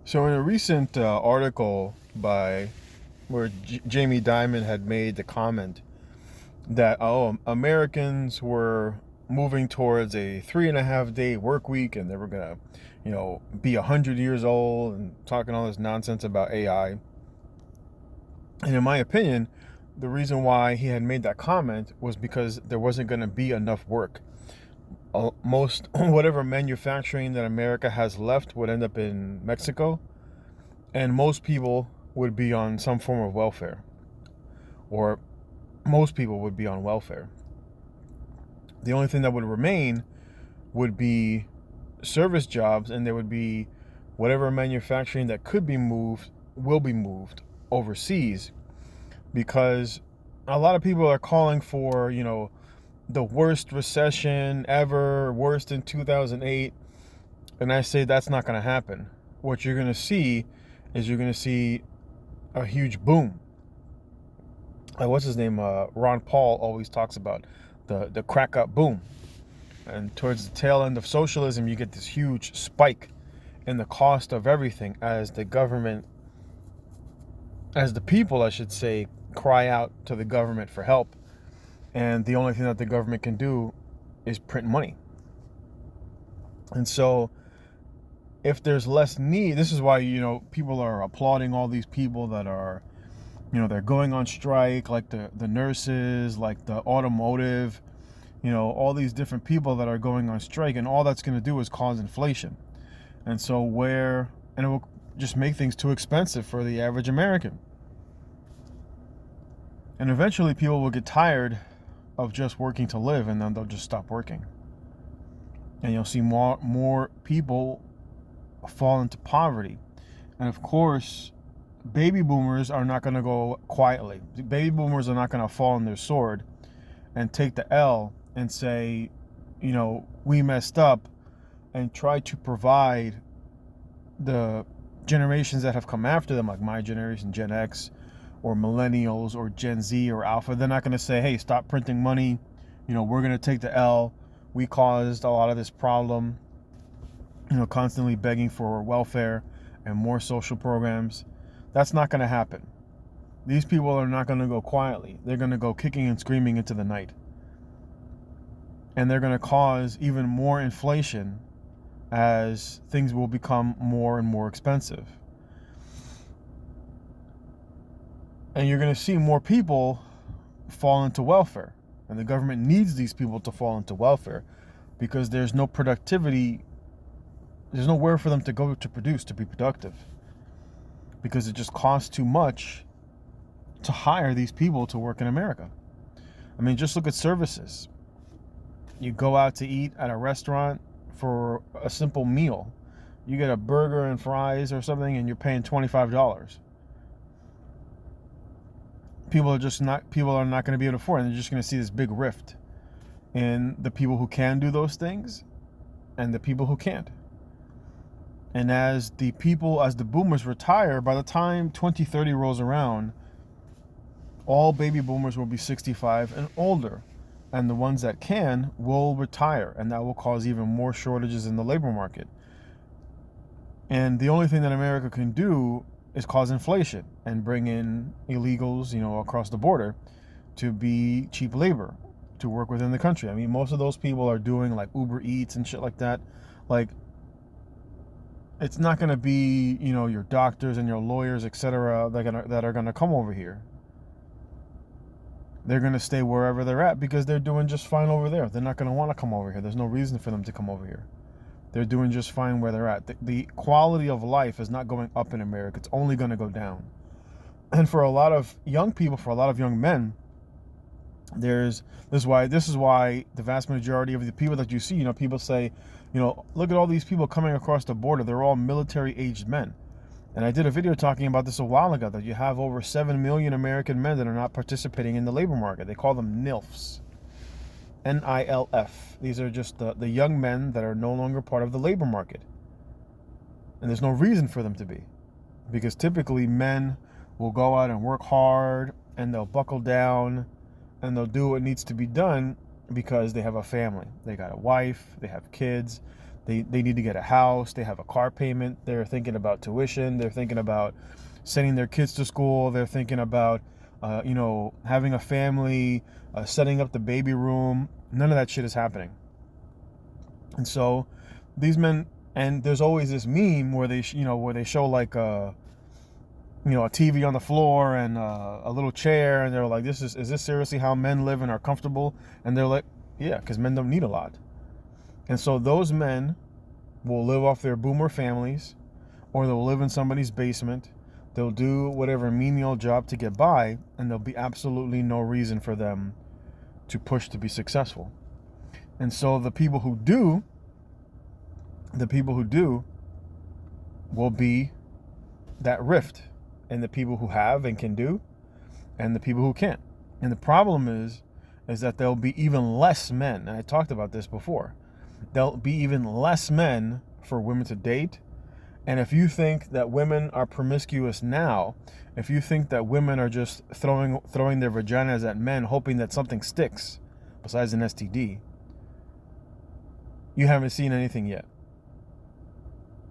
So, in a recent article by where Jamie Dimon had made the comment that Americans were moving towards a 3.5 day work week, and they were gonna, be 100 years old, and talking all this nonsense about AI. And in my opinion, the reason why he had made that comment was because there wasn't going to be enough work. Most whatever manufacturing that America has left would end up in Mexico, and most people would be on some form of welfare, or most people would be on welfare. The only thing that would remain would be service jobs, and there would be whatever manufacturing that could be moved will be moved overseas, because a lot of people are calling for, the worst recession ever, worst in 2008. And I say that's not going to happen. What you're going to see is you're going to see a huge boom. Like, what's his name? Ron Paul always talks about the crack up boom. And towards the tail end of socialism, you get this huge spike in the cost of everything as the government, as the people, I should say, cry out to the government for help. And the only thing that the government can do is print money. And so if there's less need, this is why, people are applauding all these people that are, they're going on strike, like the nurses, like the automotive, all these different people that are going on strike. And all that's going to do is cause inflation. And so and it will just make things too expensive for the average American. And eventually people will get tired of just working to live, and then they'll just stop working. And you'll see more people fall into poverty. And of course, baby boomers are not going to go quietly. Baby boomers are not going to fall on their sword and take the L and say, we messed up, and try to provide the generations that have come after them, like my generation, Gen X, or millennials, or Gen Z, or Alpha. They're not going to say, hey, stop printing money. We're going to take the L. We caused a lot of this problem, constantly begging for welfare and more social programs. That's not going to happen. These people are not going to go quietly. They're going to go kicking and screaming into the night. And they're going to cause even more inflation as things will become more and more expensive. And you're going to see more people fall into welfare. And the government needs these people to fall into welfare because there's no productivity. There's nowhere for them to go to produce, to be productive. Because it just costs too much to hire these people to work in America. I mean, just look at services. You go out to eat at a restaurant for a simple meal. You get a burger and fries or something, and you're paying $25. People are not going to be able to afford it. And they're just going to see this big rift in the people who can do those things and the people who can't. And as the boomers retire, by the time 2030 rolls around, all baby boomers will be 65 and older. And the ones that can will retire. And that will cause even more shortages in the labor market. And the only thing that America can do is cause inflation and bring in illegals, across the border to be cheap labor to work within the country. I mean, most of those people are doing like Uber Eats and shit like that. Like, it's not going to be, your doctors and your lawyers, etc., that are going to come over here. They're going to stay wherever they're at because they're doing just fine over there. They're not going to want to come over here. There's no reason for them to come over here. They're doing just fine where they're at. The quality of life is not going up in America. It's only going to go down. And for a lot of young people, for a lot of young men, this is why the vast majority of the people that you see, people say, look at all these people coming across the border. They're all military-aged men. And I did a video talking about this a while ago, that you have over 7 million American men that are not participating in the labor market. They call them NILFs. NILF. These are just the young men that are no longer part of the labor market. And there's no reason for them to be. Because typically men will go out and work hard, and they'll buckle down, and they'll do what needs to be done because they have a family. They got a wife, they have kids, They need to get a house. They have a car payment. They're thinking about tuition. They're thinking about sending their kids to school. They're thinking about, having a family, setting up the baby room. None of that shit is happening. And so these men, and there's always this meme where they show like a TV on the floor and a little chair, and they're like, is this seriously how men live and are comfortable? And they're like, yeah, because men don't need a lot. And so those men will live off their boomer families, or they'll live in somebody's basement. They'll do whatever menial job to get by, and there'll be absolutely no reason for them to push to be successful. And so the people who do will be that rift, and the people who have and can do, and the people who can't. And the problem is that there'll be even less men, and I talked about this before. There'll be even less men for women to date. And if you think that women are promiscuous now, if you think that women are just throwing their vaginas at men hoping that something sticks besides an STD, you haven't seen anything yet.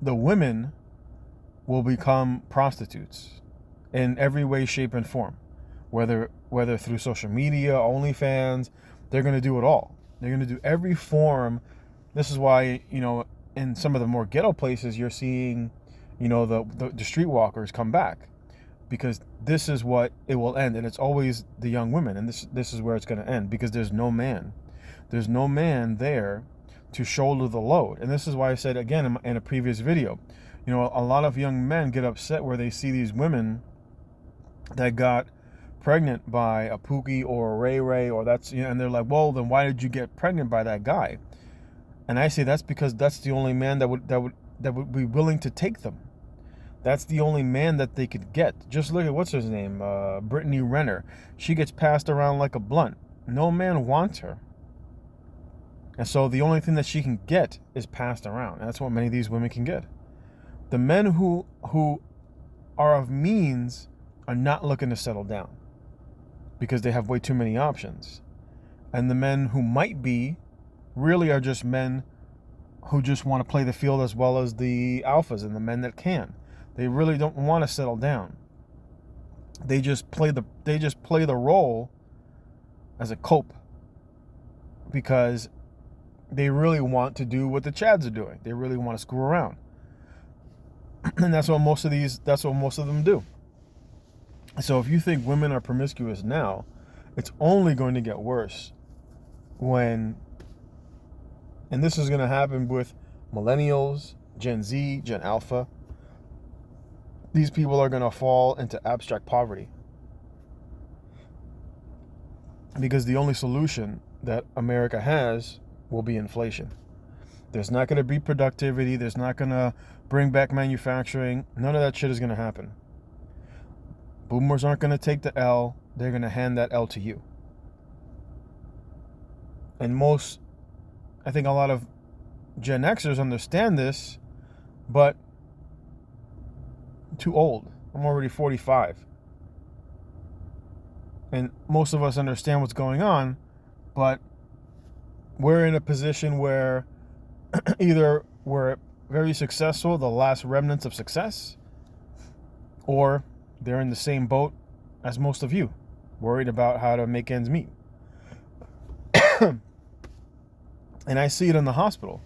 The women will become prostitutes in every way, shape, and form. Whether through social media, OnlyFans, they're going to do it all. They're going to do every form. This is why, in some of the more ghetto places, you're seeing, the streetwalkers come back, because this is what it will end. And it's always the young women. And this is where it's going to end, because there's no man. There's no man there to shoulder the load. And this is why I said, again, in a previous video, a lot of young men get upset where they see these women that got pregnant by a Pookie or a Ray Ray, or and they're like, well, then why did you get pregnant by that guy? And I say that's because that's the only man that would be willing to take them. That's the only man that they could get. Just look at what's his name, Brittany Renner. She gets passed around like a blunt. No man wants her. And so the only thing that she can get is passed around. And that's what many of these women can get. The men who are of means are not looking to settle down because they have way too many options. And the men who might be really are just men who just want to play the field as well as the alphas and the men that can. They really don't want to settle down. They just play the role as a cope, because they really want to do what the Chads are doing. They really want to screw around. And that's what most of them do. So if you think women are promiscuous now, it's only going to get worse and this is going to happen with millennials, Gen Z, Gen Alpha. These people are going to fall into abstract poverty, because the only solution that America has will be inflation. There's not going to be productivity. There's not going to bring back manufacturing. None of that shit is going to happen. Boomers aren't going to take the L. They're going to hand that L to you. And I think a lot of Gen Xers understand this, but too old. I'm already 45. And most of us understand what's going on, but we're in a position where either we're very successful, the last remnants of success, or they're in the same boat as most of you, worried about how to make ends meet. And I see it in the hospital.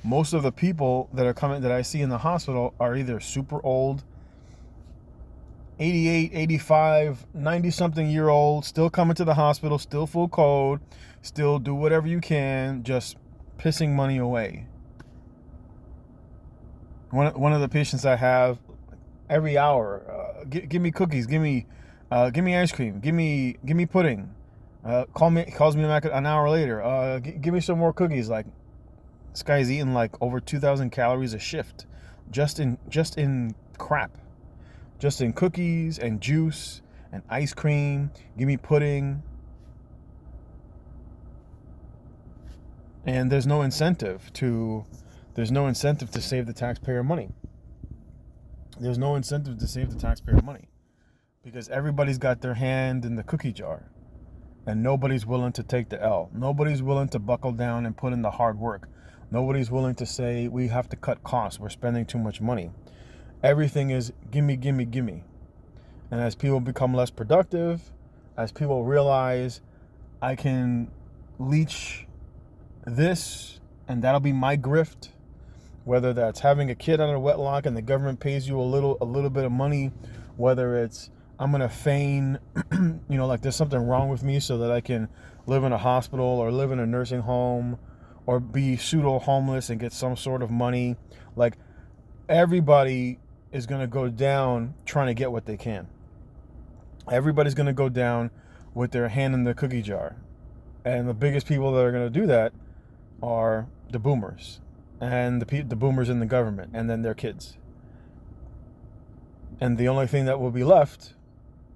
Most of the people that I see in the hospital are either super old, 88, 85, 90-something year old, still coming to the hospital, still full code, still do whatever you can, just pissing money away. One of the patients I have, every hour, give me cookies, give me ice cream, give me pudding. Calls me back an hour later. Give me some more cookies. Like, this guy's eating like over 2,000 calories a shift, just in crap, just in cookies and juice and ice cream. Give me pudding. And there's no incentive to save the taxpayer money. There's no incentive to save the taxpayer money, because everybody's got their hand in the cookie jar. And nobody's willing to take the L. Nobody's willing to buckle down and put in the hard work. Nobody's willing to say we have to cut costs. We're spending too much money. Everything is gimme, gimme, gimme. And as people become less productive, as people realize I can leech this and that'll be my grift, whether that's having a kid on a wetlock and the government pays you a little bit of money, whether it's I'm gonna feign, like there's something wrong with me so that I can live in a hospital or live in a nursing home or be pseudo homeless and get some sort of money. Like, everybody is gonna go down trying to get what they can. Everybody's gonna go down with their hand in the cookie jar. And the biggest people that are gonna do that are the boomers and the boomers in the government, and then their kids. And the only thing that will be left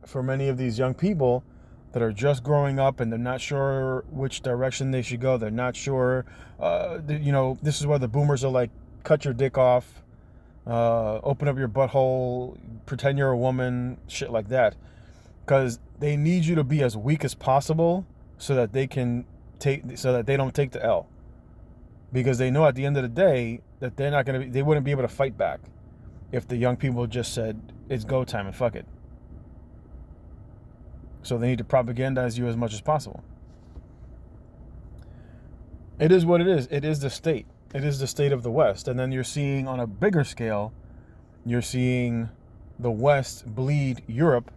for many of these young people that are just growing up and they're not sure which direction they should go, they're not sure, this is why the boomers are like, cut your dick off, open up your butthole, pretend you're a woman, shit like that. Because they need you to be as weak as possible so that they don't take the L. Because they know at the end of the day that they wouldn't be able to fight back if the young people just said, it's go time and fuck it. So they need to propagandize you as much as possible. It is what it is. It is the state. It is the state of the West. And then you're seeing on a bigger scale, you're seeing the West bleed Europe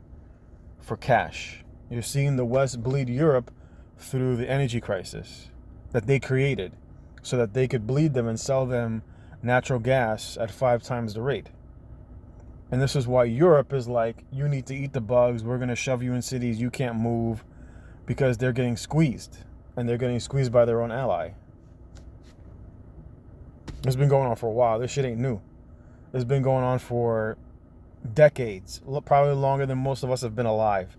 for cash. You're seeing the West bleed Europe through the energy crisis that they created so that they could bleed them and sell them natural gas at 5 times the rate. And this is why Europe is like, you need to eat the bugs. We're going to shove you in cities. You can't move, because they're getting squeezed, and they're getting squeezed by their own ally. It's been going on for a while. This shit ain't new. It's been going on for decades, probably longer than most of us have been alive.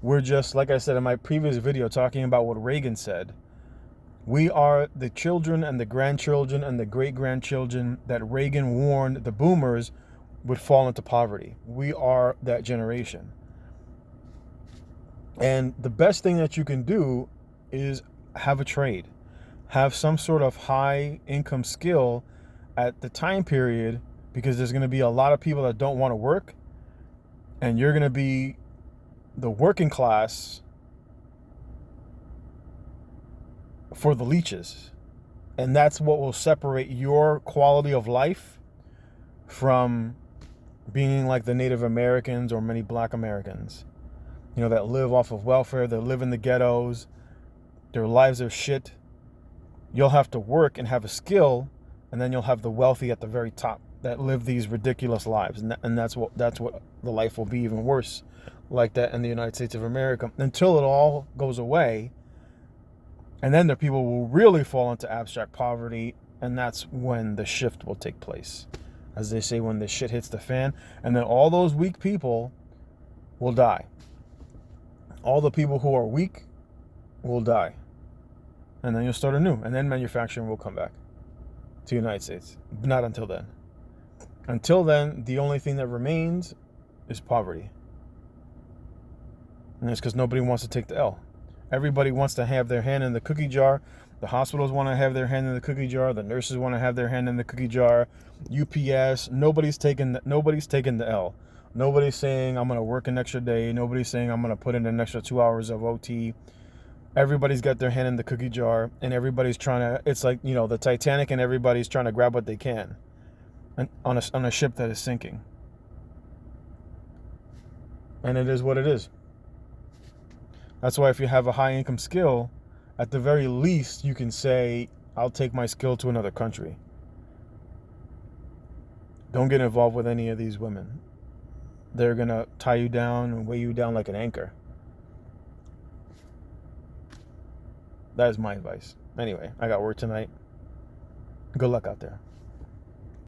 We're just, like I said in my previous video talking about what Reagan said, we are the children and the grandchildren and the great-grandchildren that Reagan warned the boomers would fall into poverty. We are that generation. And the best thing that you can do is have a trade. Have some sort of high income skill at the time period, because there's going to be a lot of people that don't want to work, and you're going to be the working class for the leeches. And that's what will separate your quality of life from being like the Native Americans or many Black Americans, that live off of welfare, that live in the ghettos, their lives are shit. You'll have to work and have a skill, and then you'll have the wealthy at the very top that live these ridiculous lives, and that's what the life will be, even worse like that in the United States of America, until it all goes away. And then the people will really fall into abstract poverty, and that's when the shift will take place. As they say, when the shit hits the fan, and then all those weak people will die. All the people who are weak will die. And then you'll start anew, and then manufacturing will come back to the United States. But not until then. Until then, the only thing that remains is poverty. And it's because nobody wants to take the L. Everybody wants to have their hand in the cookie jar. The hospitals want to have their hand in the cookie jar. The nurses want to have their hand in the cookie jar. UPS, nobody's taking the L. Nobody's saying I'm going to work an extra day. Nobody's saying I'm going to put in an extra 2 hours of OT. Everybody's got their hand in the cookie jar, and everybody's trying to, it's like, the Titanic, and everybody's trying to grab what they can on a ship that is sinking. And it is what it is. That's why if you have a high income skill, at the very least, you can say, I'll take my skill to another country. Don't get involved with any of these women. They're going to tie you down and weigh you down like an anchor. That is my advice. Anyway, I got work tonight. Good luck out there.